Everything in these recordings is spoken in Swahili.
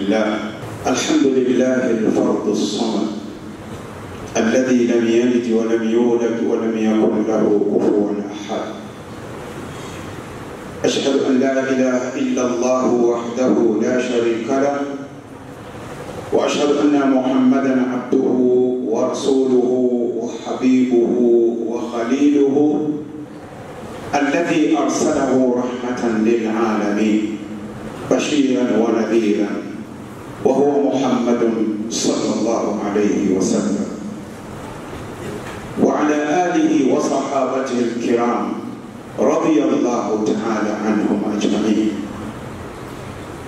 لله. الحمد لله الفرد الصمد الذي لم يلد ولم يولد ولم يكن له كفوا أحد. أشهد أن لا إله إلا الله وحده لا شريك له، وأشهد أن محمدا عبده ورسوله وحبيبه وخليله الذي أرسله رحمة للعالمين بشيرا ونذيرا، وهو محمد صلى الله عليه وسلم وعلى آله وصحابته الكرام رضي الله تعالى عنهم أجمعين.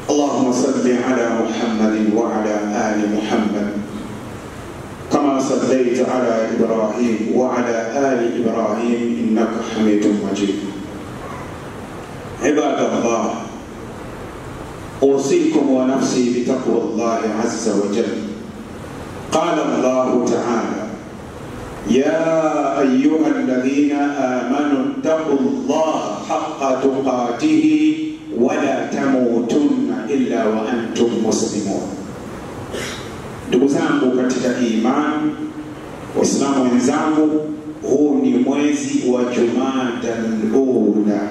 اللهم صل على محمد وعلى آل محمد كما صليت على إبراهيم وعلى آل إبراهيم إنك حميد مجيد. عباد الله، أوصيكم ونفسي بتقوى الله عز وجل. قال الله تعالى: يا أيها الذين آمنوا اتقوا الله حق تقاته ولا تموتن إلا وأنتم مسلمون. Ndugu zangu katika imani, Waislamu wenzangu, huu ni mwezi wa Jumadal Ula.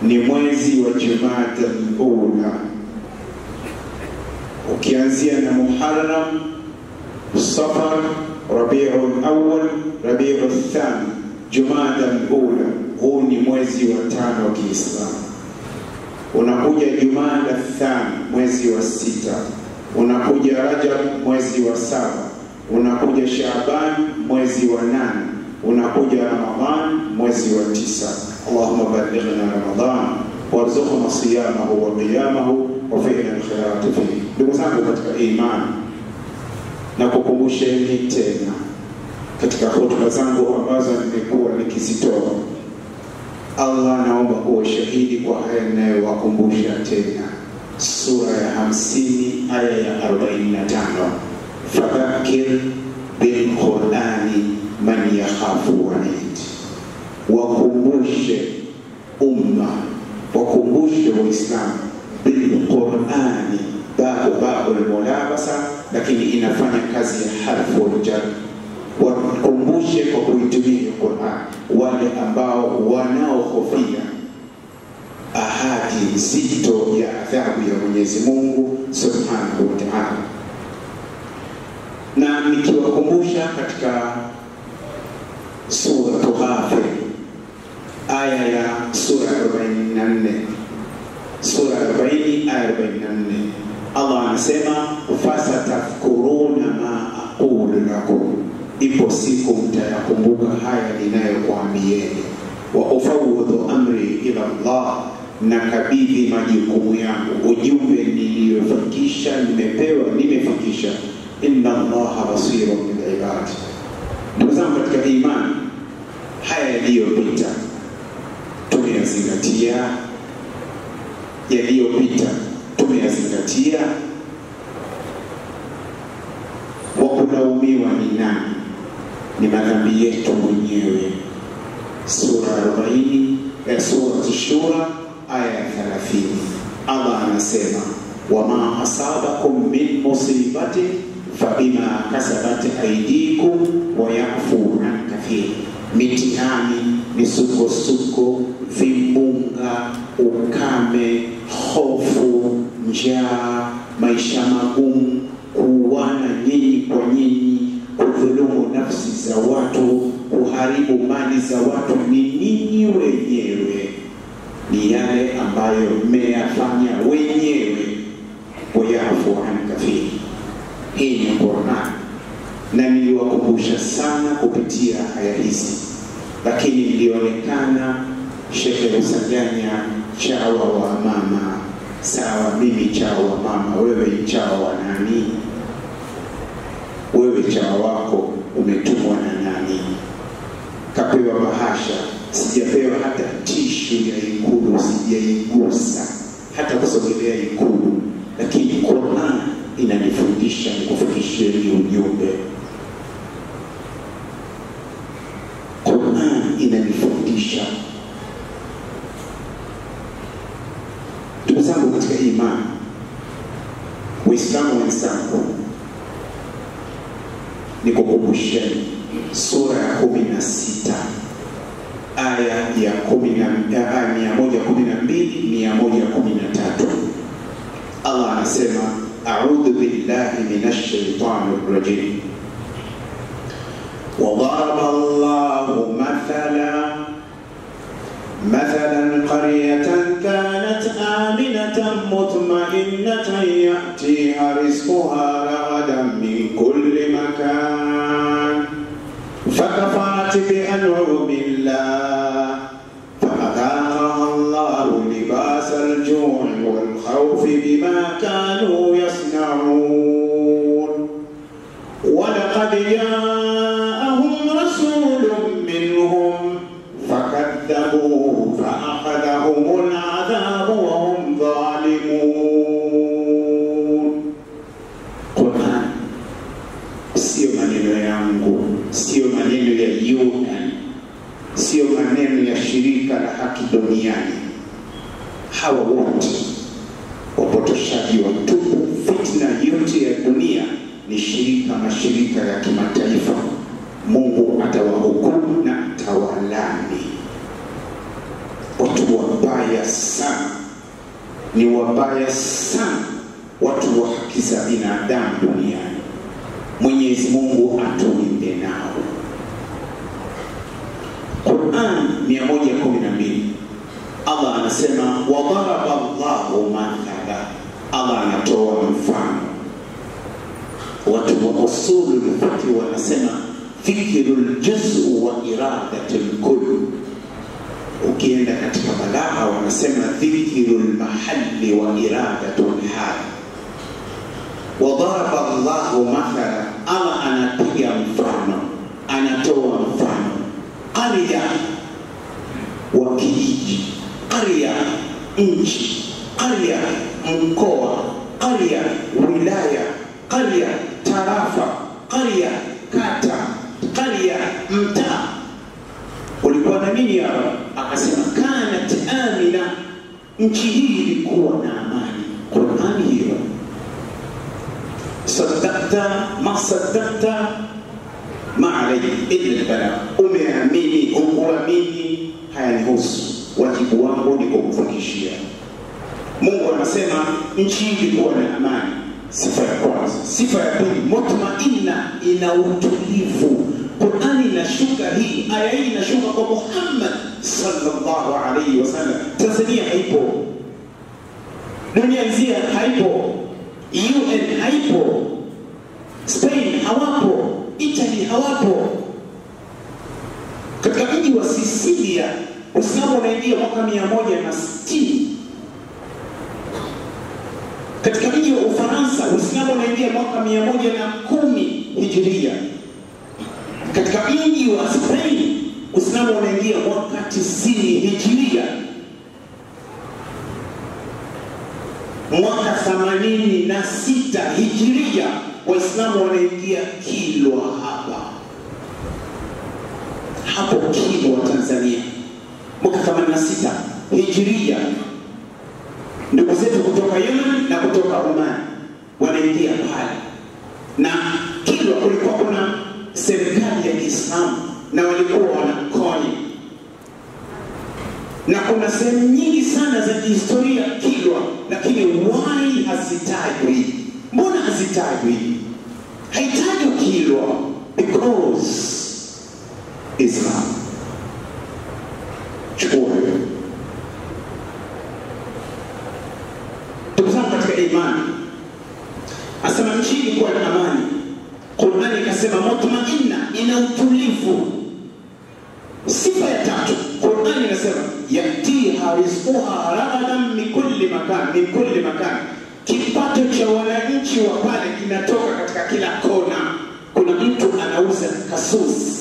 Ni mwezi wa Jumadal Ula. Ukianzia na Muharram, Safar, Rabiul Awwal, Rabiul Thani, Jumadal Ula. Huu ni mwezi wa 5 wa Kiislamu. Unakuja Jumadal Thani, mwezi wa 6. Unakuja Rajab, mwezi wa 7. Unakuja Shaaban, mwezi wa 8. Unakuja Ramadhan, mwezi wa 9. Allahumma ballighna Ramadhan warzuqna siyamahu wa qiyamahu wa fi'na al-khairat fihi. Ndugu zangu katika imani, na kukumbusheni tena katika hotuba zangu ambazo nimekuwa nikizitoa, Allah naomba kuwa shahidi kwa haya ninayowakumbusha tena. Sura ya 50 aya ya 45, fadhakir bil Qur'ani man yakhafu wa'id. Wakumbushe umma, wakumbushe Waislamu bil Qur'ani. Babu al-mulabasa, lakini inafanya kazi ya harfu jar. Wakumbushe kwa kuitumia Qur'an wale ambao wanaohofia ahadi nzito ya adhabu ya Mwenyezi Mungu Subhanahu wa Ta'ala. Na nikiwakumbusha katika sura Ghafir, aya ya sura 44, sura 40 aya 44, Allah anasema fasatafkuruna ma aqulu lakum, ipo siku mtayakumbuka haya ninayokuambieni. Wa ufawidhu amri ila Allah, na kabidhi majukumu yangu, ujumbe niliyofikisha, nimefikisha. Inna Allaha basirun bil ibad. Ndugu zangu katika imani, haya yaliyopita tumeyazingatia, yaliyopita tumeyazingatia. Wa kulaumiwa ni nani? Ni madhambi yetu mwenyewe. Sura 40 ya sura Shura aya 30, Allah anasema: wama asabakum min musibati fabima kasabat aydikum wa yafu an kathir. Mitihani, misukosuko, vimbunga, ukame, hofu, njaa, maisha magumu, kuuana nyinyi kwa nyinyi, kudhulumu nafsi za watu, kuharibu mali za watu, ni ninyi wenyewe, ni yale ambayo mmeyafanya wenyewe. Wayafu an kathir. Hii ni Qur'an, na niliwakumbusha sana kupitia aya hizi, lakini ilionekana Sheikh Rusaganya chawa wa mama. Sawa, mimi chawa wa mama, wewe chawa wa nani? Wewe chawa wako umetumwa na nani? Kapewa bahasha, sijapewa hata tishu ya Ikulu, sijaigusa hata kusogelea Ikulu, lakini Qur'an inanifundisha nikufikishie ujumbe. Qur'an inanifundisha. Ndugu zangu katika imani, Waislamu wenzangu, nikukumbusheni sura ya 16 aya ya 112-113. Allah anasema, a'udhu billahi minash shaitanir rajim. وضرب الله مثلا قرية كانت آمنة مطمئنة يأتيها رزقها رغدا من كل مكان فكفرت بأنعم الله فأذاقها الله لباس الجوع والخوف بما كانوا يصنعون ولقد جاءهم رسول منهم فكذبوه فأخذهم العذاب وهم ظالمون. Quran sio maneno yangu, sio maneno ya UN, sio maneno ya shirika la haki duniani. Hawa wote wapotoshaji watupu. Fitna yote ya dunia ni mashirika ya kimataifa. Mungu atawahukumu na atawalani. Watu wabaya sana, ni wabaya sana watu wa haki za binadamu duniani. Mwenyezi Mungu atulinde nao. Quran 112 Allah anasema, wadaraba Allahu mathala. Allah anatoa mfano. Watu wa usulul fiqh wanasema fikirul juz'u wa iradatul kull. Ukienda katika balagha wanasema fikirul mahalli wa iradatul hal. Wadaraba Allahu mathala, Allah anapiga mfano, anatoa mfano. Qarya wa kijiji, qarya nchi, qarya mkoa, qarya wilaya, qarya tarafa, qarya kata, qarya mtaa. Ulikuwa na nini hapa? Akasema kanat amina, nchi hii ilikuwa na amani. Qur'ani hiyo. Saddaqta ma saddaqta ma alayhi illa bala. Umeamini, ukuamini, hayanihusu. Wajibu wangu ni kukufikishia. Mungu anasema nchi hii ilikuwa na amani. Sifa ya kwanza. Sifa ya pili, mutmainna, ina utulivu. Qur'ani inashuka hii, aya hii inashuka kwa Muhammad sallallahu alayhi wasallam. Tanzania haipo, dunia nzima haipo, UN haipo, Spain hawapo, Italy hawapo. Katika mji wa Sicilia Uislamu unaingia mwaka 160. Katika mji wa Ufaransa Uislamu unaingia mwaka 110 Hijria. Katika mji wa Spain Uislamu unaingia mwaka 90 Hijria. Mwaka 86 Hijria Waislamu wanaingia Kilwa hapo Kilwa Tanzania. Mwaka 86 Hijria ndugu zetu kutoka Yemen na kutoka Oman wanaingia pale. Na Kilwa kulikuwa kuna serikali ya Kiislamu na walikuwa wanakoni. Na kuna sehemu nyingi sana za historia Kilwa, lakini why hazitajwi? Mbona hazitajwi? Haitajwi Kilwa because Islam. Chukua tuzama katika imani. Asema nchi ilikuwa na amani. Qur'ani ikasema mutmainna, ina utulivu. Sifa ya tatu, Qur'ani inasema yatiha rizquha ragadan min kulli makan. Kipato cha wananchi wa pale kinatoka katika kila kona. Kuna mtu anauza kasusi,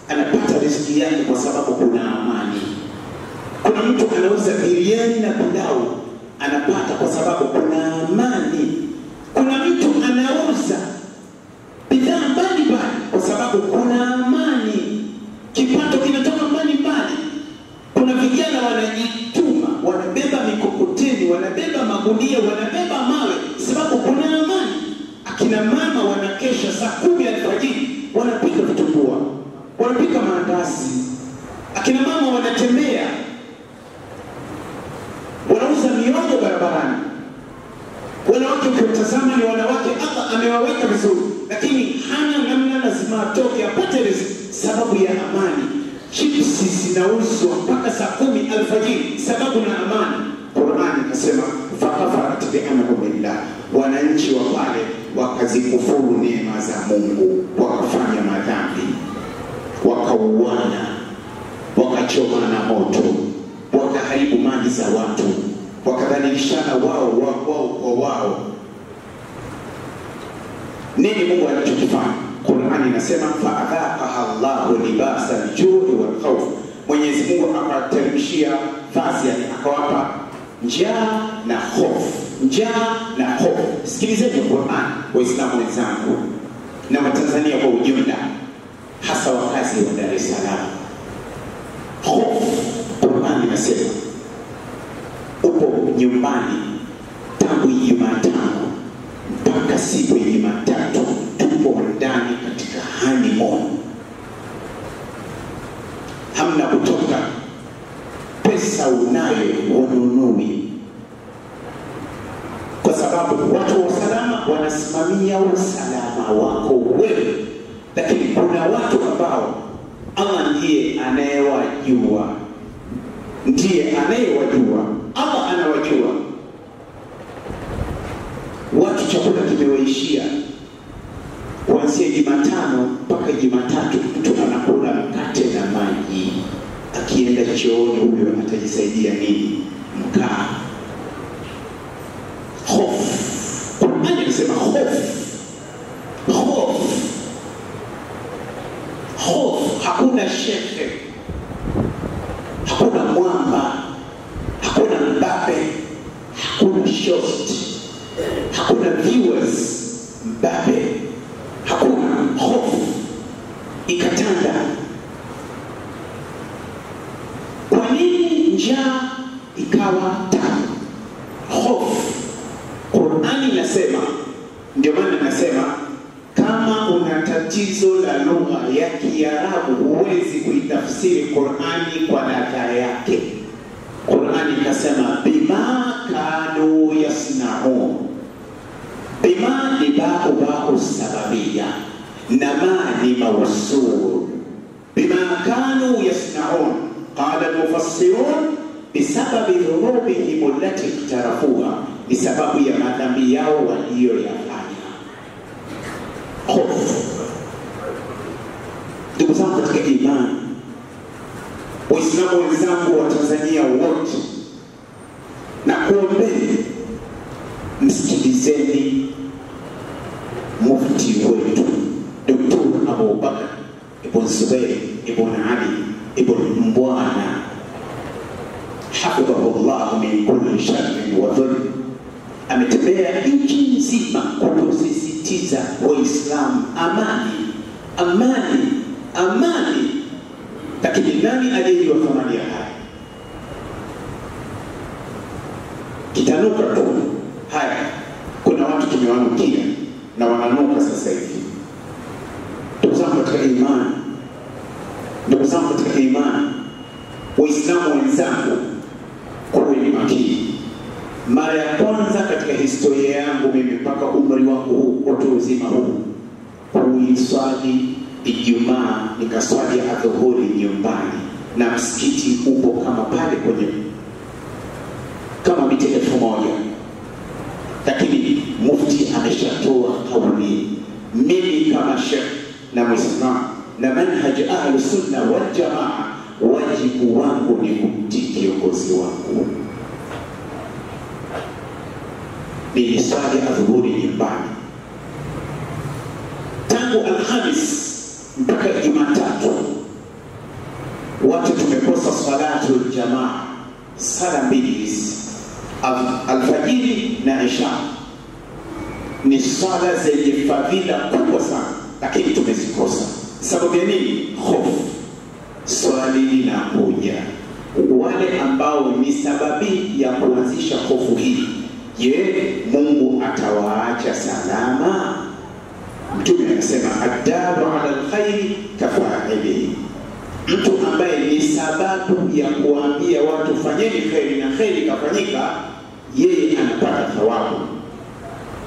anapata riziki yake kwa sababu kuna amani. Kuna mtu anauza biriani na pilau, anapata kwa sababu kuna amani. Kuna mtu anauza bidhaa mbalimbali kwa sababu kuna amani. Kipato kinatoka mbalimbali. Kuna vijana wanajituma, wanabeba mikokoteni, wanabeba magunia, wanabeba mawe sababu kuna Wakina mama wanakesha saa 10 alfajiri, wanapika vitumbua, wanapika maandazi. Akina mama wanatembea, wanauza miogo barabarani. Wanawake ukitazama ni wanawake hapa amewaweka vizuri, lakini hana namna, lazima atoke apate riziki sababu ya amani. Chipsi zinauzwa mpaka saa 10 alfajiri sababu na amani. Qur'ani inasema fakafarat bi'anhumillah, wananchi wa pale wakazikufuru neema za Mungu, wakafanya madhambi, wakauana, wakachomana moto, wakaharibu mali za watu, wakadhalilishana wao kwa wao. Nini Mungu alichokifanya? Qur'ani inasema fa'adhaqaha Allahu libasa al-ju'i wal-khawf. Mwenyezi Mungu akateremshia vazi, akawapa njaa na hofu, njaa na hofu. Sikilizeni Qur'an, Waislamu wenzangu na Watanzania kwa ujumla, hasa wakazi wa Dar es Salaam. Hofu, Qur'an inasema upo nyumbani tangu Jumatano mpaka siku ya Jumatatu, tupo ndani katika honeymoon, hamna kutoka, pesa unayo ununui, kwa sababu watu wa usalama wanasimamia usalama wako wewe. Lakini kuna watu ambao Allah ndiye anayewajua, Allah anawajua. Watu chakula kimewaishia kuanzia Jumatano mpaka Jumatatu, mtu anakula mkate na maji. Akienda chooni huyo atajisaidia nini? Mkaa. Hofu. Qur'ani inasema hofu. Hakuna shehe, hakuna mwamba, hakuna Mbappe, hakuna Shost, hakuna viewers Mbappe, hakuna. Hofu ikatanda. Kwa nini njaa ikawa tamu? Hofu. Qur'ani inasema, ndio maana nasema kama una tatizo la lugha ya Kiarabu huwezi kuitafsiri Qur'ani kwa ladha yake. Qur'ani ikasema bima kanu yasnaun. Bima ni ba'u sababiyya, na ma ni mawsul. Bima kanu yasnaun qala al-mufassirun bisababi dhunubihim allati iktarafuha, ni sababu ya madhambi yao waliyoyafanya. Hofu. Ndugu zangu katika imani, Waislamu wenzangu wa Tanzania wote, na kuombeni msikilizeni mufti wetu Dr. Abu Bakr ibn Zubair ibn Ali ibn Mbwana, hafidhahullah min kulli sharrin wa dhulm. Ametembea nchi nzima kusisitiza Waislamu amani. Lakini nani aliyejua thamani ya haya? Kitanuka tu. Haya, kuna watu tumewanukia na wananuka sasa hivi. Ndugu zangu katika imani, Waislamu wenzangu, kuweni makini. Mara ya kwanza katika historia yangu mimi mpaka umri wangu huu, utu uzima huu, kuiswali Ijumaa nikaswali adhuhuri nyumbani, na msikiti upo kama pale kwenye kama mita 1000. Lakini mufti ameshatoa kauli, mimi kama Sheikh na Muislamu na manhaj Ahlus Sunna wal Jamaa, wajibu wangu ni kumtii kiongozi wangu. Niliswali adhuhuri nyumbani tangu Alhamis mpaka Jumatatu. Watu tumekosa salatu jamaa, sala mbili hizi, alfajiri na isha. Ni sala zenye fadhila kubwa sana, lakini tumezikosa. Sababu ya nini? Hofu. Swali linakuja, wale ambao ni sababi ya kuanzisha hofu hii, je, Mungu atawaacha salama? Mtume anasema adalu ala alkhairi kafa'ilihi, mtu ambaye ni sababu ya kuambia watu fanyeni khairi na khairi kafanyika, yeye anapata thawabu.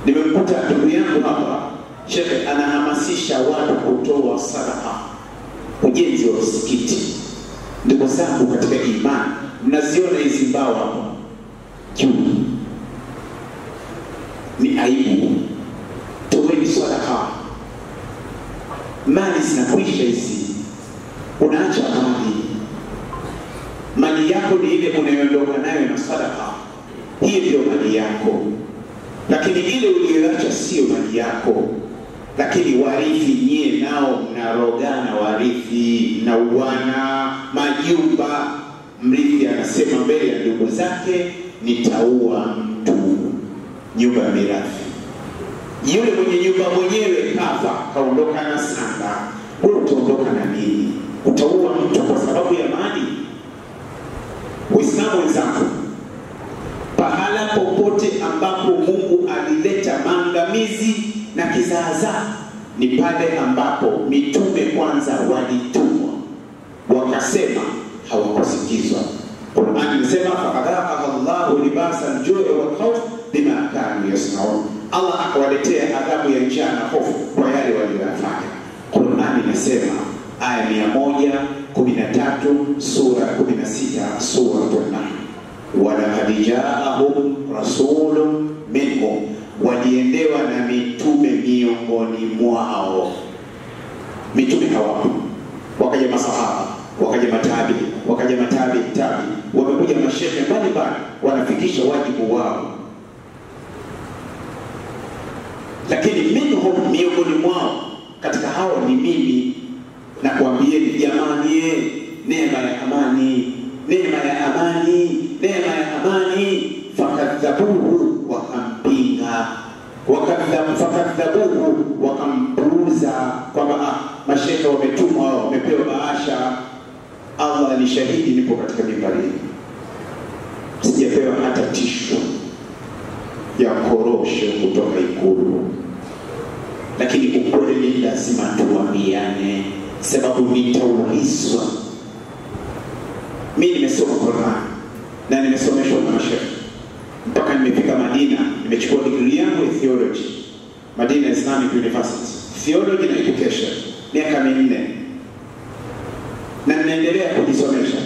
Nimemkuta ndugu yangu hapa, shekhe anahamasisha watu kutoa sadaka, ujenzi wa msikiti. Ndugu zangu katika imani, mnaziona hizi mbao hapa juu, ni aibu. Toeni sadaka, mali zinakwisha hizi, unaacha mali yako ni ile unayoondoka nayo na sadaka, hiyo ndio mali yako. Lakini ile uliyoacha sio mali yako. Lakini warithi nyie nao mnarogana, warithi na uwana majumba. Mrithi anasema mbele ya ndugu zake, nitaua mtu nyumba ya mirathi. Yule mwenye nyumba mwenyewe kafa, kaondoka na sanda, wewe utaondoka na nini? Utaua mtu kwa sababu ya mali? Waislamu wenzangu, pahala popote ambapo Mungu alileta maangamizi na kizaazaa ni pale ambapo mitume kwanza walitumwa, wakasema hawakusikizwa. Qur'an inasema faqadaka Allahu libasa al-ju'i wal-khawf bima kanu yasnaun, Allah akawaletea adhabu ya njaa na hofu kwa yale waliyofanya. Qur'an inasema aya 113 sura 16 sura An-Nahl, walaqad ja'ahum rasulun minhum, waliendewa na mitume miongoni mwao. Mitume hawapo, wakaja masahaba, wakaja matabi, wakaja matabi, wamekuja mashehe mbalimbali, wanafikisha wajibu wao. Lakini minhum, miongoni mwao, katika hao ni mimi. Na kuambieni jamani, neema ya amani, neema ya amani, neema ya amani. Fakadhabuhu, wakampinga, fakadhabuhu, wakampuuza kwamba mashehe wametumwa, wamepewa bahasha. Allah ni shahidi, nipo katika mimbari, sijapewa hata tishu ya korosho kutoka Ikulu. Lakini ukweli lazima tuambiane, sababu nitaulizwa. Mimi nimesoma Qur'an na nimesomeshwa na mashehe mpaka nimefika Madina. Nimechukua degree yangu ya theology Madina Islamic University, theology na education, miaka 4, na ninaendelea kujisomesha.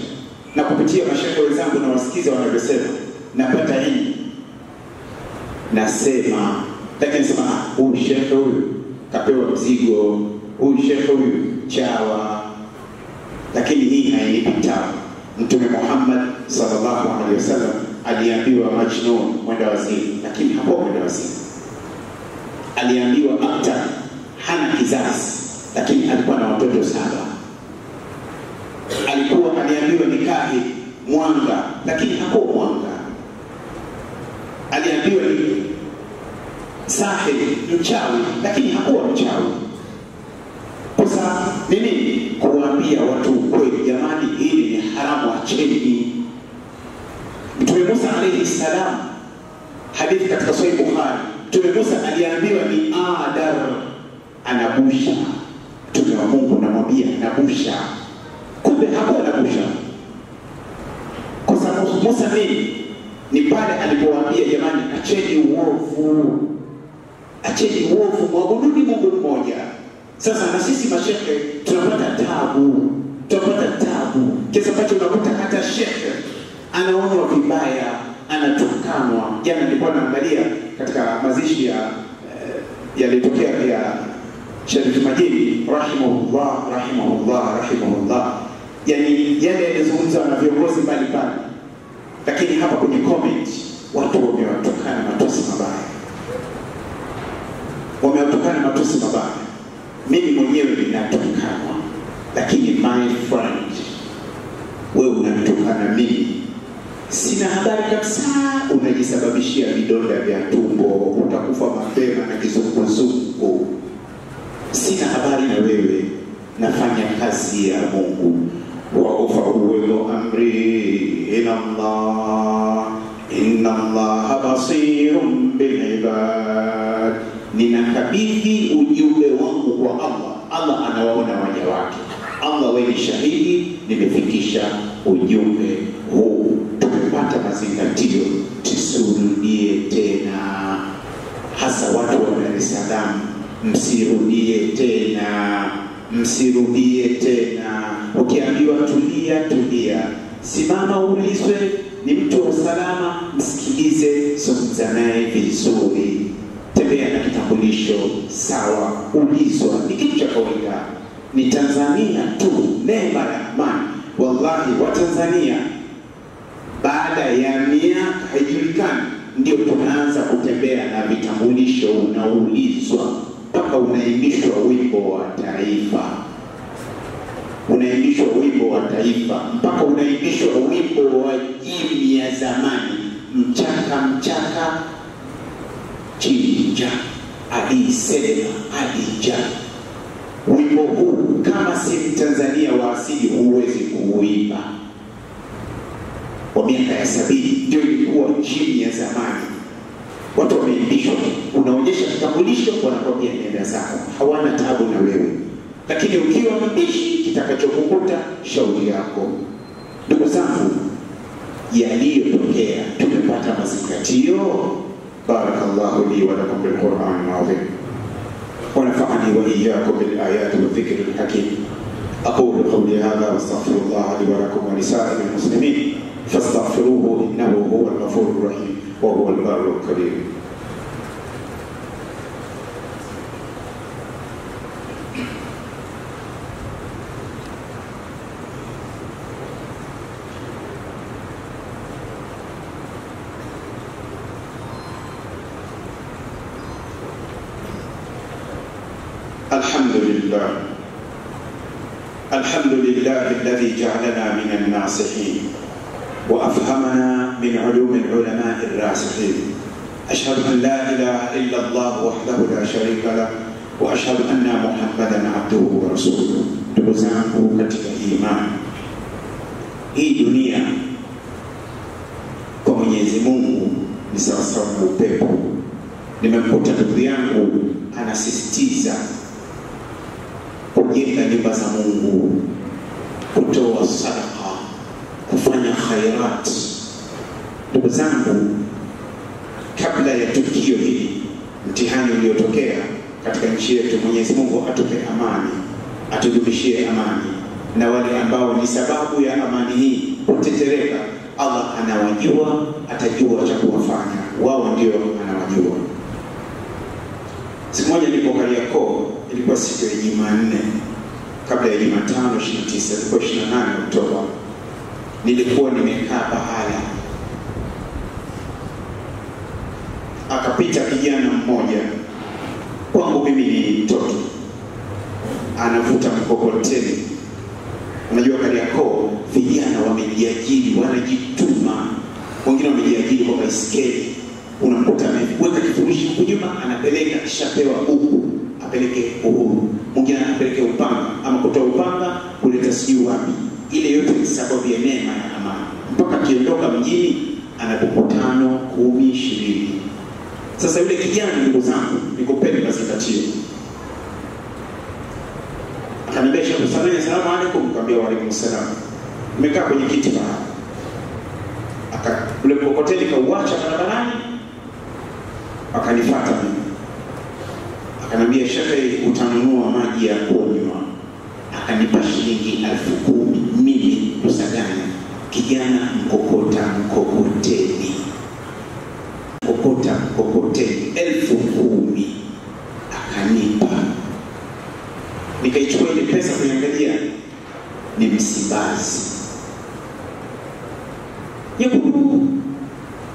Na kupitia mashehe wenzangu na wasikiza wanavyosema, napata hii nasema, lakini sema huyu shehe huyu kapewa mzigo, huyu shehe huyu chawa. Lakini hii hainipi tabu. Mtume Muhammad sallallahu alaihi wasallam aliambiwa majnun, mwenda wazimu, lakini hapo mwenda wazimu. Aliambiwa akta, hana kizazi, lakini alikuwa na watoto 7. Aliambiwa nikahi, mwanga, lakini hapo mwanga. Aliambiwa ni sahib, mchawi, lakini hakuwa mchawi. Sasa nini? Kuambia watu ukweli, jamani, hili ni haramu, acheni. Mtume Musa alayhi salam, hadithi katika Sahih Bukhari, Mtume Musa aliambiwa ni Adar, anabusha. Mtume wa Mungu namwambia anabusha, kumbe hakuwa anabusha. Kwa sababu Musa ni pale alipowaambia jamani, acheni uovu, acheni uovu, mwabuduni Mungu mmoja. Sasa na sisi mashehe tunapata tabu, kiasi ambacho unakuta hata shehe anaonwa vibaya, anatukanwa. Jana nilikuwa naangalia katika mazishi yalitokea ya Sharif Majini rahimahullah. Yani yale yalizungumzwa na viongozi mbalimbali, lakini hapa kwenye comment watu wamewatukana matusi mabaya. Mimi mwenyewe ninatukanwa, lakini my friend, wewe unanitukana mimi, sina habari kabisa, unajisababishia vidonda vya tumbo, utakufa mapema na kizunguzungu. Sina habari na wewe, nafanya kazi ya Mungu. Wa ufawwidu amri ila Allah, inna Allah basirun bil ibad. ninakabidhi ujumbe wangu kwa Allah. Allah anawaona waja wake. Allah, wewe ni shahidi, nimefikisha ujumbe huu. Tumepata mazingatio, tusirudie tena, hasa watu wa Dar es Salaam, msirudie tena, msirudie tena. Ukiambiwa tulia, tulia. Simama ulizwe, ni mtu wa salama, msikilize, zungumza naye vizuri. Tembea na kitambulisho sawa, ulizwa, ni kitu cha kawaida. Ni Tanzania tu, neema ya amani. Wallahi wa Tanzania baada ya miaka haijulikani ndio tunaanza kutembea na vitambulisho, unaulizwa mpaka unaimbishwa wimbo wa taifa. Unaimbishwa wimbo wa taifa mpaka unaimbishwa wimbo wa jimi ya zamani, mchaka mchaka chinja alisema alija. Wimbo huu kama si Tanzania wa asili huwezi kuuimba. Kwa miaka ya 70 ndio ilikuwa jimi ya zamani. Watu wameimbishwa, unaonyesha kitambulisho, wanakwambia nenda zako, hawana taabu na wewe. Lakini ukiwa mbishi, kitakachokukuta shauri yako. Ndugu zangu, yaliyotokea tumepata mazingatio. Barakallahu li wa lakum bil Qur'an al-azim wa nafa'ani wa iyyakum bil ayati wa dhikri al-hakim. aqulu qawli hadha wa astaghfirullah li wa lakum wa lisa'iril muslimin fastaghfiruhu innahu huwal ghafurur rahim wa huwal barrul karim. الحمد لله الذي جعلنا من الناصحين وأفهمنا من علوم العلماء الراسخين. أشهد أن لا إله إلا الله وحده لا شريك له وأشهد أن محمدا عبده ورسوله. تبزانه katika imani. Hii dunia kwa Mwenyezi Mungu ni sawasawa na upepo. Nimemkuta ndugu yangu anasisitiza kujenga nyumba za Mungu, kutoa sadaka, kufanya khairat. Ndugu zangu, kabla ya tukio hili, mtihani uliotokea katika nchi yetu, Mwenyezi Mungu atupe amani, atudumishie amani, na wale ambao ni sababu ya amani hii kutetereka, Allah anawajua, atajua cha kuwafanya. Wao ndio anawajua. Siku moja nilipo Kariakoo, ilikuwa siku ya Jumanne kabla ya Jumatano 29, ilikuwa 28 Oktoba. Nilikuwa nimekaa pahala, akapita kijana mmoja, kwangu mimi ni mtoto, anavuta mkokoteni. Unajua Kariakoo vijana wamejiajiri, wanajituma. Wengine wamejiajiri kwa baiskeli. Unamkuta ameweka kifurushi kujuma, anapeleka, kishapewa huku apeleke Uhuru, mwingine anapeleke Upanga, ama kutoa Upanga kuleta sijui wapi. Ile yote ni sababu ya neema ya amani. Mpaka akiondoka mjini anapokutano 10, 20. Sasa yule kijana, ndugu zangu, nikupeni mazingatio. Akaniambia, "Assalamu alaykum." Nikamwambia, "Wa alaykum salam." Nimekaa kwenye kiti pale. Ule mkokoteni kauacha barabarani, akanifuata mimi. Akaniambia, "Sheikh, utanunua maji ya kunywa." Akanipa shilingi 10,000. Mimi kusagana kijana mkokoteni. Mkokoteni 10,000 akanipa. Nikaichukua ile pesa kuangalia, ni Msimbazi. Yeku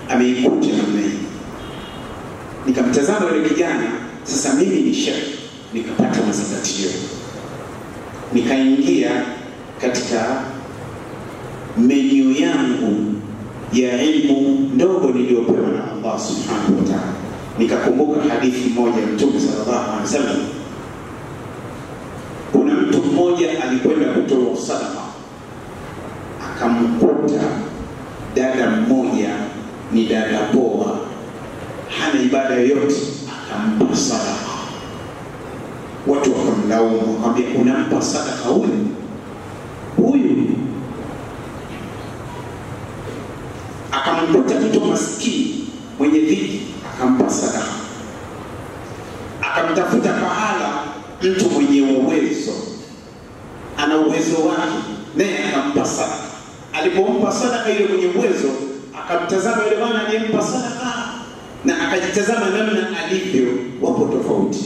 ameikuta namna hii. Nikamtazama yule kijana, sasa mimi ni sheikh, nikapata mazingatio. Nikaingia katika menu yangu ya ilmu ndogo niliyopewa na Allah subhanahu wa ta'ala. Nikakumbuka hadithi moja Mtume sallallahu alaihi wasallam. Kuna mtu mmoja alikwenda kutoa sadaka, akamkuta dada mmoja, ni dada poa, hana ibada yoyote, akampa sadaka. Watu wakamlaumu, wakamwambia unampa sadaka huyu? Akamkuta mtu maskini mwenye dhiki, akampa sadaka. Akamtafuta pahala mtu mwenye uwezo, ana uwezo wake, naye akampa sadaka. Alipompa sadaka ile mwenye uwezo, akamtazama yule bwana aliyempa sadaka na akajitazama namna alivyo, wapo tofauti.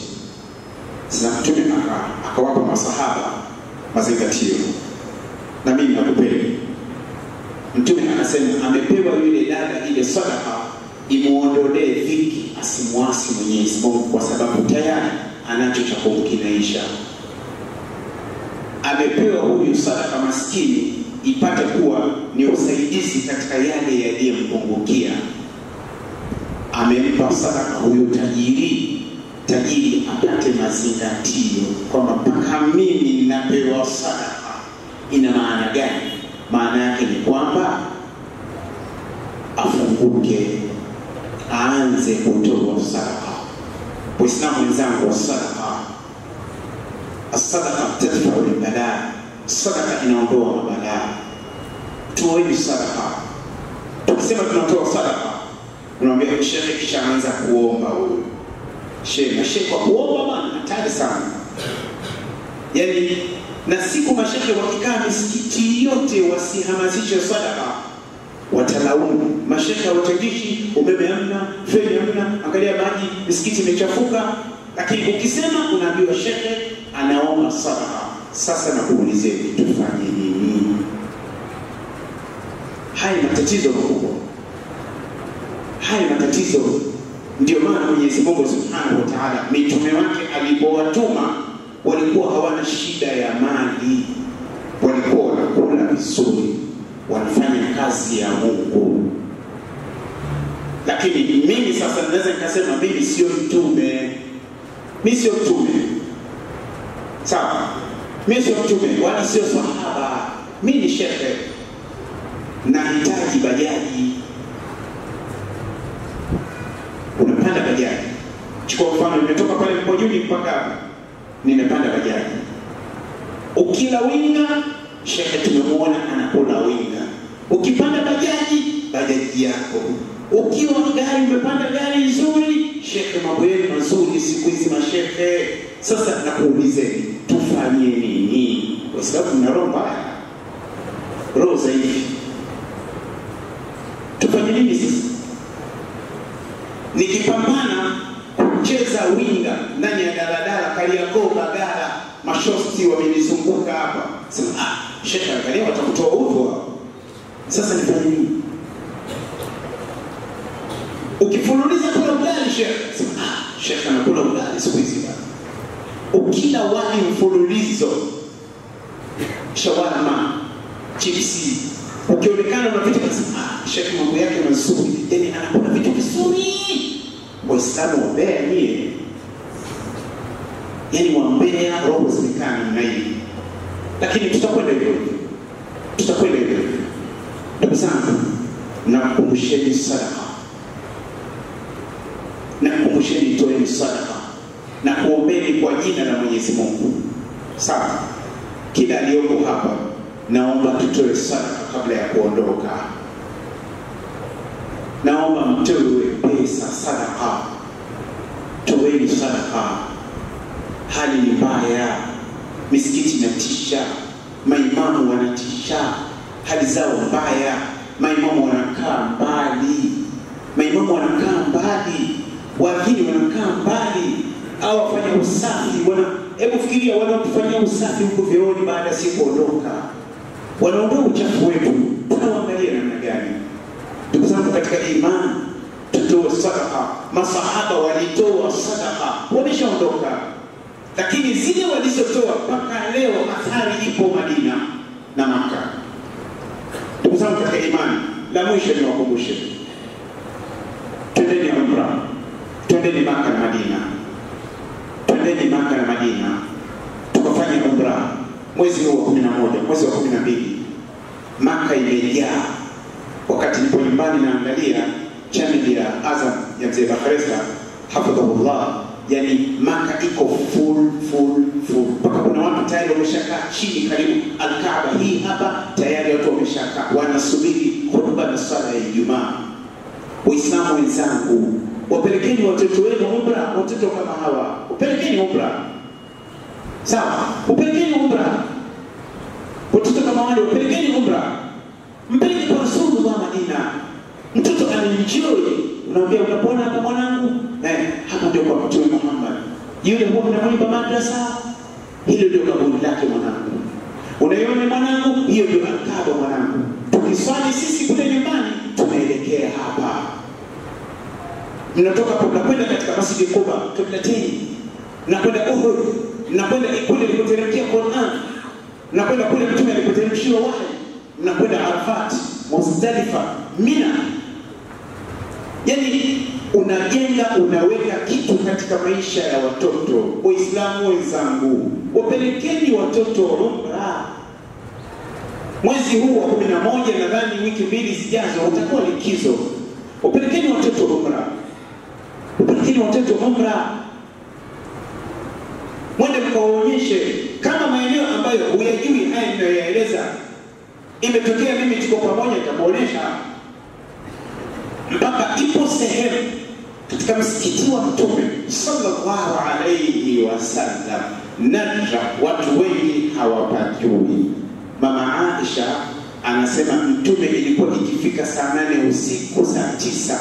Sasa Mtume akawapa masahaba mazingatio, na mimi nakupenda. Mtume akasema amepewa yule dada ile sadaka imuondolee dhiki, asimuasi Mwenyezi Mungu, kwa sababu tayari anacho cha kumkinaisha. Amepewa huyu sadaka maskini ipate kuwa ni usaidizi katika yale yaliyompungukia. Amempa sadaka huyu tajiri apate mazingatio kwamba mpaka mimi ninapewa sadaka. Ina maana gani? Maana yake ni kwamba afunguke, aanze kutoa sadaka. Waislamu wenzangu, sadaka tadfa'u al-balaa, sadaka inaondoa mabalaa. Tuoeni sadaka. Tukisema tunatoa sadaka, unaambia shehe kisha anaanza kuomba huyo. Shehe kwa kuomba bana hatari sana. Yaani na siku mashehe wakikaa misikiti yote wasihamasishe sadaka, watalaumu. Mashehe hawatakishi, umeme hamna, feni hamna, angalia maji, misikiti imechafuka. Lakini ukisema unaambiwa shehe anaomba sadaka. Sasa nakuulizeni, tufanye nini? Haya matatizo makubwa. Haya matatizo ndio maana Mwenyezi Mungu Subhanahu wa Ta'ala mitume wake alipowatuma walikuwa hawana shida ya mali, walikuwa wanakula vizuri, wanafanya kazi ya Mungu. Lakini mimi sasa naweza nikasema mimi sio mtume. Sawa? Mimi sio mtume wala sio sahaba. Mimi ni shehe. Nahitaji bajaji. Unapanda bajaji. Chukua mfano, nimetoka pale Mpojuni mpaka hapa. Nimepanda bajaji. Ukila winga, shehe tumemuona anakula winga. Ukipanda bajaji yako. Ukiwa gari, umepanda gari nzuri, shehe mambo yenu mazuri siku hizi mashehe. Sasa nakuulizeni, tufanye nini? Kwa sababu mna roho mbaya, roho dhaifu. Tufanye nini sasa? Nikipambana kucheza winga ndani ya daladala Kariakoo Bagala, mashosti wamenizunguka hapa. Sema shehe angalia watakutoa udhu. Sasa nifanye nini? Ukifululiza kula ugali shehe anakula ugali siku hizi bana. Ukila wali mfululizo, shawarma, chipsi, ukionekana na vitu kama shehe mambo yake mazuri, yani anakula vitu vizuri. Waislamu wabea nie, yani wambea roho zimekana na hii. Lakini tutakwenda hivyo. Ndugu zangu, nakumbusheni sadaka. Nakumbusheni toeni sadaka. Na kuombeni kwa jina la Mwenyezi Mungu. Sawa? Kila aliyoko hapa naomba tutoe sadaka kabla ya kuondoka. Naomba mtoe pesa sadaka. Toeni sadaka. Hali ni mbaya. Misikiti inatisha, maimamu wanatisha, hali zao mbaya. Maimamu wanakaa mbali, wageni wanakaa mbali, au wafanya usafi hebu fikiria wanatufanyia usafi huko vioni baada ya siku kuondoka. Wanaondoa uchafu wetu, tunaangalia namna gani? Ndugu zangu katika imani, tutoe sadaka. Masahaba walitoa sadaka, wameshaondoka. Lakini zile walizotoa mpaka leo athari ipo Madina na Maka. Ndugu zangu katika imani, la mwisho ni wakumbushe. Twendeni umra. Twendeni Maka na Madina. Tukafanya umra mwezi wa 11, mwezi wa 12. Maka imejaa. Wakati nipo nyumbani naangalia channel ya Azam ya Mzee Bakhresa, hafidhahullah, yani Maka iko full. Mpaka kuna watu tayari wameshakaa chini karibu Al-Kaaba hii hapa, tayari watu wameshakaa wanasubiri khutba na sala ya Ijumaa. Waislamu wenzangu, wapelekeni watoto wenu umra, watoto kama hawa upelekeni umra. Sawa, upelekeni umra. Watoto kama wale upelekeni umra. Mpeleke kwa Rasulullah Madina. Mtoto anaenjoy. Unaambia unapona hapa mwanangu? Hapa ndio kwa Mtume Muhammad. Yule huwa mnamlipa madrasa. Hilo ndio kaburi lake mwanangu. Unaiona mwanangu? Hiyo ndio Al-Kaaba mwanangu. Tukiswali sisi kule nyumbani tunaelekea hapa. Mnatoka hapo mnakwenda katika Masjid Quba, Qiblatain. Mnakwenda Uhud, mnakwenda kule ilikoteremkia Qur'an. Mnakwenda kule Mtume alipoteremshiwa wahi. Mnakwenda Arafat, Muzdalifa, Mina. Yani unajenga, unaweka kitu katika maisha ya watoto. Waislamu wenzangu, wapelekeni watoto umra. Mwezi huu wa 11 nadhani wiki 2 zijazo utakuwa likizo. Wapelekeni watoto umra. Wapelekeni watoto umra. Mwende mkawaonyeshe kama maeneo ambayo huyajui haya ninayoyaeleza. Imetokea mimi tuko pamoja nitakuonesha. Mpaka ipo sehemu katika msikiti wa Mtume sallallahu alayhi wasallam, nadra watu wengi hawapajui. Mama Aisha anasema Mtume ilikuwa ikifika saa 8 usiku, saa 9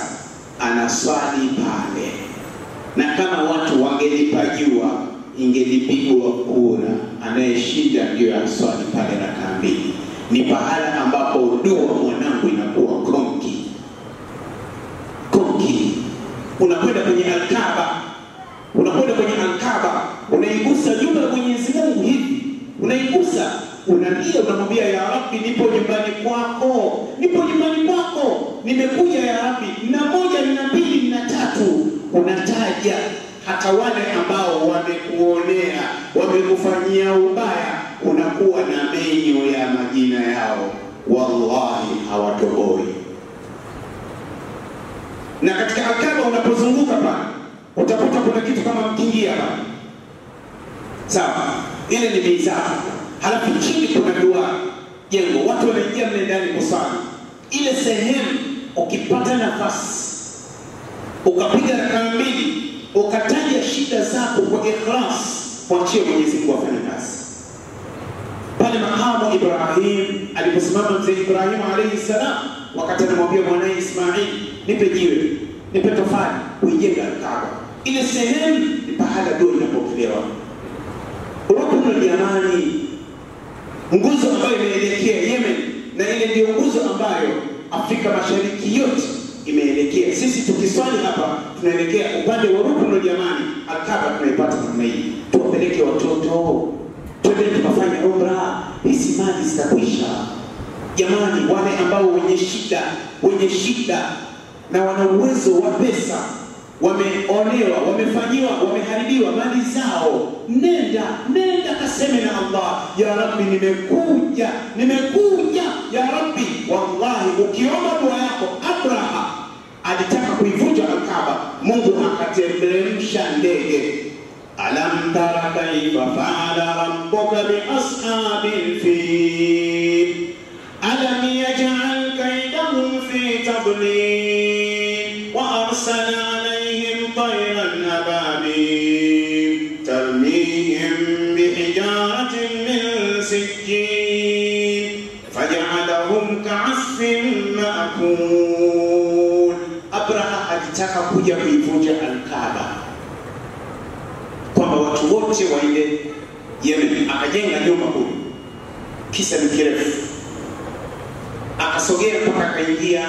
anaswali pale, na kama watu wangelipajua ingelipigwa kura, anayeshinda ndio aswali pale rakaa 2. Ni pahala ambapo dua mwanangu inakuwa konki. Unakwenda kwenye Al-Kaaba, unaigusa nyumba ya Mwenyezi Mungu hivi, unaigusa, unalia, unamwambia ya Rabbi, nipo nyumbani kwako, nimekuja ya Rabbi, na 1 na 2 na 3. Unataja hata wale ambao wamekuonea, wamekufanyia ubaya, unakuwa na menyo ya majina yao, wallahi hawatoboi. Na katika Al-Kaaba unapozunguka pale utakuta kuna kitu kama mkingia pale. Sawa, ile ni mizaa. Halafu chini kuna dua jengo, watu wanaingia mle ndani kusali. Ile sehemu ukipata nafasi ukapiga rakaa 2, ukataja shida zako kwa ikhlas, mwachie Mwenyezi Mungu afanye kazi. Pale makamu Ibrahim aliposimama mzee Ibrahim alayhi salam, wakati anamwambia mwanae Ismail, nipe jiwe, nipe tofali, uijenga Al-Kaaba. Ile sehemu ni pahala dua inapokelewa. Ruknul Yamani, nguzo ambayo imeelekea Yemen, na ile ndio nguzo ambayo Afrika Mashariki yote imeelekea. Sisi tukiswali hapa tunaelekea upande wa Ruknul Yamani. Al-Kaaba tunaipata namna hii. Tuwapeleke watoto, twende tukafanye umra, hizi mali zitakwisha. Jamani, wale ambao wenye shida na wana uwezo wa pesa, wameonewa, wamefanyiwa, wameharibiwa mali zao, nenda kaseme na Allah, ya Rabbi, nimekuja ya Rabbi. Wallahi ukiomba dua yako, Abraha alitaka kuivunja Al-Kaaba, Mungu akateremsha ndege. Alam tara kaifa fa'ala rabbuka bi ashabil fil alam yaj'al kaydahum fi tadlil wa arsala alayhim tayran ababil tarmihim bihijaratin min sijjin faj'alahum ka'asfin ma'kul. Abraha alitaka kuja kuivunja Al-Kaaba, kwamba watu wote waende Yemen. Akajenga nyumba kule, kisa ni kirefu. Akasogea mpaka akaingia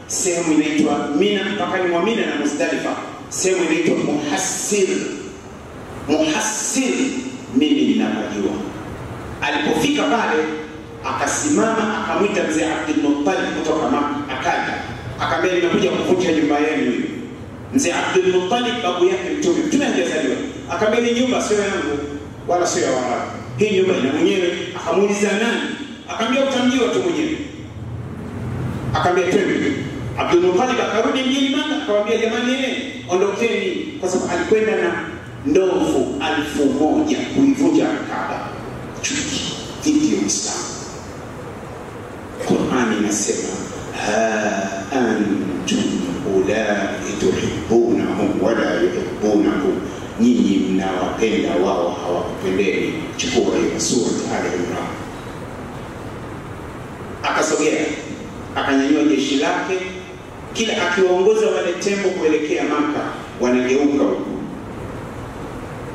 sehemu inaitwa Mina, mpaka ni wa Mina na Muzdalifa, sehemu inaitwa Muhassir, mimi ninapajua. Alipofika pale akasimama, akamwita mzee Abdul Muttalib kutoka Makka, akaja akamwambia, nimekuja kuvunja nyumba yenu. Mzee Abdul Muttalib babu yake Mtume hajazaliwa. Akamwambia, nyumba sio yangu wala sio ya Waarabu, hii nyumba ina mwenyewe. Akamuuliza nani? Akamwambia, utamjua tu mwenyewe. Akamwambia, twende. Abdul Muttalib akarudi mjini Maka, akawaambia jamani, ondokeni, kwa sababu alikwenda na ndovu 1000 kuivunja Kaaba. Chuki dhidi ya Uislamu. Qur'ani inasema ha antum ulai tuhibbunahum wa la yuhibbunakum, nyinyi mnawapenda wao hawakupendeni. Chukua hiyo sura Al-Imran. Akasogea, akanyanyua jeshi lake, kila akiwaongoza wale tembo kuelekea Maka, wanageuka huko.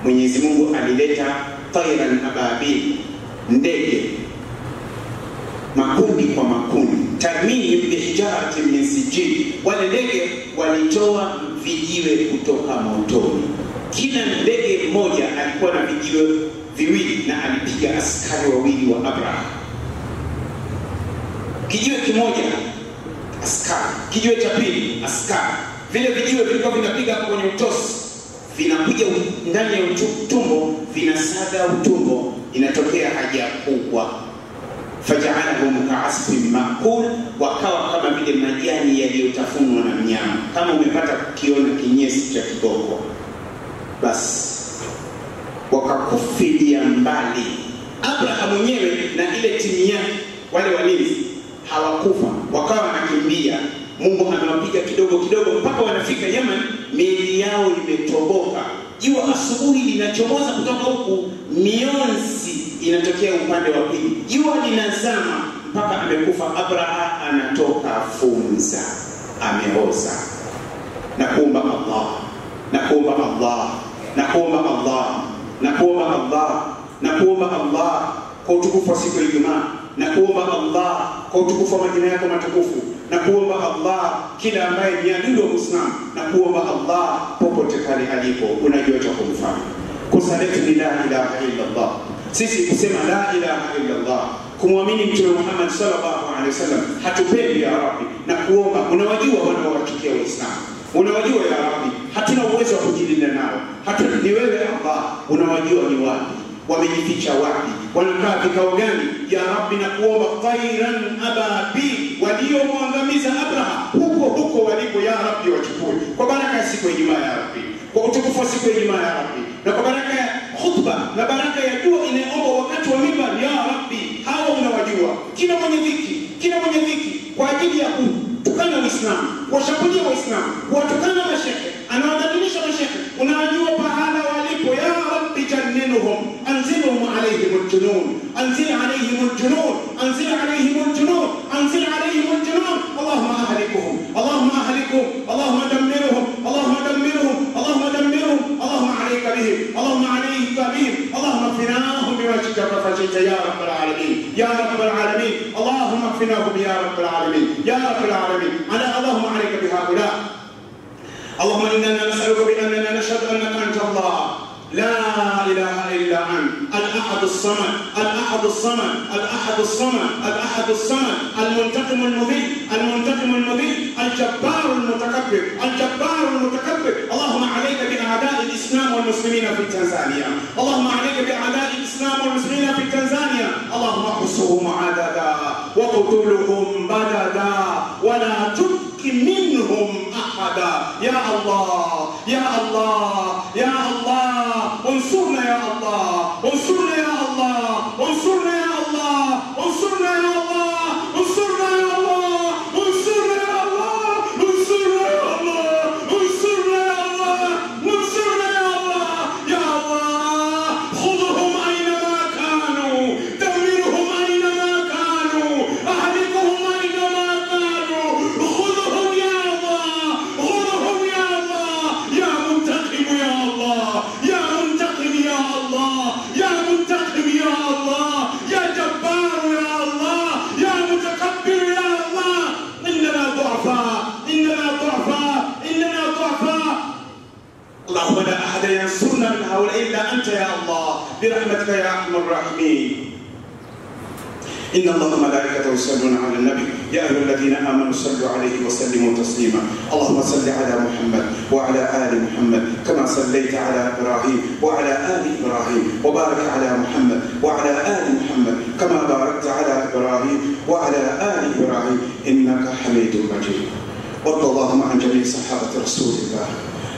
Mwenyezi Mungu alileta tayran ababil, ndege makundi kwa makundi, tarmihim bihijaratin min sijil. Wale ndege walitoa vijiwe kutoka motoni. Kila ndege mmoja alikuwa na vijiwe viwili, na alipiga askari wawili wa Abraha. Kijiwe kimoja askari, kijiwe cha pili askari. Vile vijiwe vilikuwa vinapiga kwenye utosi, vinakuja ndani ya utumbo, vinasaga utumbo, inatokea haja kubwa. Faja'alahum ka'asfin ma'kul, wakawa kama vile majani yaliyotafunwa na mnyama. Kama umepata kukiona kinyesi cha kiboko, basi wakakufidia mbali. Abraham mwenyewe na ile timu yake, wale walinzi hawakufa, wakawa wanakimbia. Mungu amewapiga kidogo kidogo mpaka wanafika Yemen, miili yao imetoboka. Jua asubuhi linachomoza kutoka huku, mionzi inatokea upande wa pili. Jua linazama mpaka amekufa. Abraha anatoka funza, ameoza. Nakuomba Allah, nakuomba Allah, nakuomba Allah, nakuomba Allah, nakuomba Allah kwa utukufu wa siku ya Ijumaa, nakuomba Allah kwa utukufu wa majina yako matukufu, nakuomba Allah kila ambaye ni adui wa Muislamu, nakuomba Allah popote pale alipo, unajua cha kumfanya. Kosa letu ni la ilaha illa Allah. Sisi kusema la ilaha illa Allah, kumwamini Mtume Muhammad sallallahu alaihi wasallam, hatupendi ya Rabbi. Na kuomba, unawajua wanaowachukia Waislamu, unawajua ya Rabbi, hatuna uwezo wa kujilinda nao. Hatuna, ni wewe Allah, unawajua ni wapi, wamejificha wapi, wanakaa vikao gani ya Rabbi. Na kuomba khairan ababi, waliomwangamiza Abraha huko walipo ya Rabbi, wachukue kwa baraka ya siku ya Ijumaa ya Rabbi, kwa utukufu wa siku ya Ijumaa ya Rabbi, na kwa baraka ya khutba na baraka ya dua inaomba wakati wa mimbar ya Rabbi. Hawa unawajua, kila mwenye dhiki kwa ajili ya kutukana Uislamu, kuwashambulia Waislamu, kuwatukana mashehe, anawadhalilisha mashehe, unawajua pahala walipo ya Rabbi. janninuhum, anzilhum alayhim al-junun, anzil alayhim al-junun, anzil alayhim al-junun, anzil alayhim al-junun. Allahumma ahlikuhum, Allahumma ahlikuhum, Allahumma dammirhum, Allahumma dammirhum, Allahumma dammirhum, Allahumma alayka bihim, Allahumma alayka bihim, Allahumma finahum biwajhika fashita ya rabbal alamin, ya rabbal alamin. Allahumma finahum ya rabbal alamin, ya rabbal alamin. Allahumma alayka bihaula. Allahumma inna nas'aluka bi annana nashhadu annaka anta Allah, لا إله إلا أنت الأحد الصمد، الأحد الصمد، الأحد الصمد، الأحد الصمد، المنتقم المذل، المنتقم المذل، الجبار المتكبر، الجبار المتكبر. اللهم عليك بأعداء الإسلام والمسلمين في تنزانيا، اللهم عليك بأعداء الإسلام والمسلمين في تنزانيا. اللهم احصهم عددا وقتلهم بددا ولا تبق منهم أحدا. يا الله، يا الله، يا الله، انصرنا يا الله، انصرنا يا الله، انصرنا يا الله، انصرنا يا الله، انصرنا يا الله، انصرنا يا الله، انصرنا يا الله، انصرنا يا الله، انصرنا يا الله. يا الله خذهم اينما كانوا، دمرهم اينما كانوا، اهلكهم اينما كانوا، خذهم يا الله، خذهم يا الله. يا منتقم يا الله، يا منتقم يا الله، يا منتقم يا الله، يا جبار يا الله، يا متكبر يا الله. إننا ضعفاء، إننا ضعفاء، إننا ضعفاء. اللهم لا أحد ينصرنا من هؤلاء إلا أنت يا الله، برحمتك يا أرحم الراحمين. إن الله وملائكته يصلون على النبي، يا أيها الذين آمنوا صلوا عليه وسلموا تسليما. اللهم صل على محمد وعلى آل محمد كما صليت على إبراهيم وعلى آل إبراهيم، وبارك على محمد وعلى آل محمد كما باركت على إبراهيم وعلى آل إبراهيم إنك حميد مجيد. وارض اللهم عن جميع صحابة رسول الله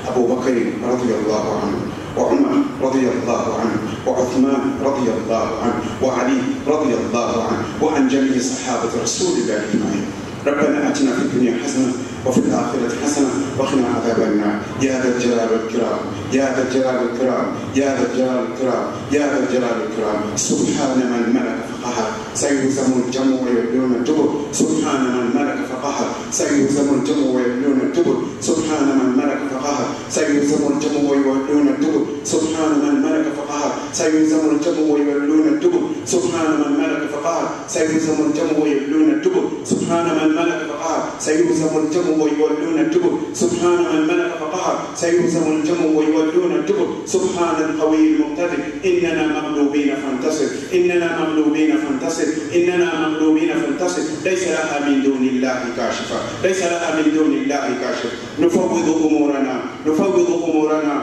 أبو بكر رضي الله عنه، وعمر رضي الله عنه، وعثمان رضي الله عنه، وعلي رضي الله عنه، وعن جميع صحابة رسول الله أجمعين. ربنا آتنا في الدنيا حسنة وفي الآخرة حسنة وقنا عذاب النار. يا ذا الجلال والإكرام، يا ذا الجلال والإكرام، يا ذا الجلال والإكرام، يا ذا الجلال والإكرام. سبحان من ملك فقهر سيهزم الجمع ويولون الدبر. سبحان من ملك فقهر سيهزم الجمع ويولون الدبر. سبحان من ملك فقهر سيهزم الجمع ويولون الدبر. سبحان من ملك فقهر سيهزم الجمع ويولون الدبر. سبحان من ملك فقهر سيهزم الجمع ويولون الدبر. سبحان من ملك فقهر سيهزم الجمع ويولون الدبر. سبحان من ملك فقهر سيهزم الجمع ويولون الدبر. سبحان القوي المقتدر. إننا مغلوبين فانتصر، إننا مغلوبين فانتصر، إننا مغلوبين فانتصر. ليس لها من دون الله كاشفة، ليس لها من دون الله كاشف. نفوض أمورنا، نفوض أمورنا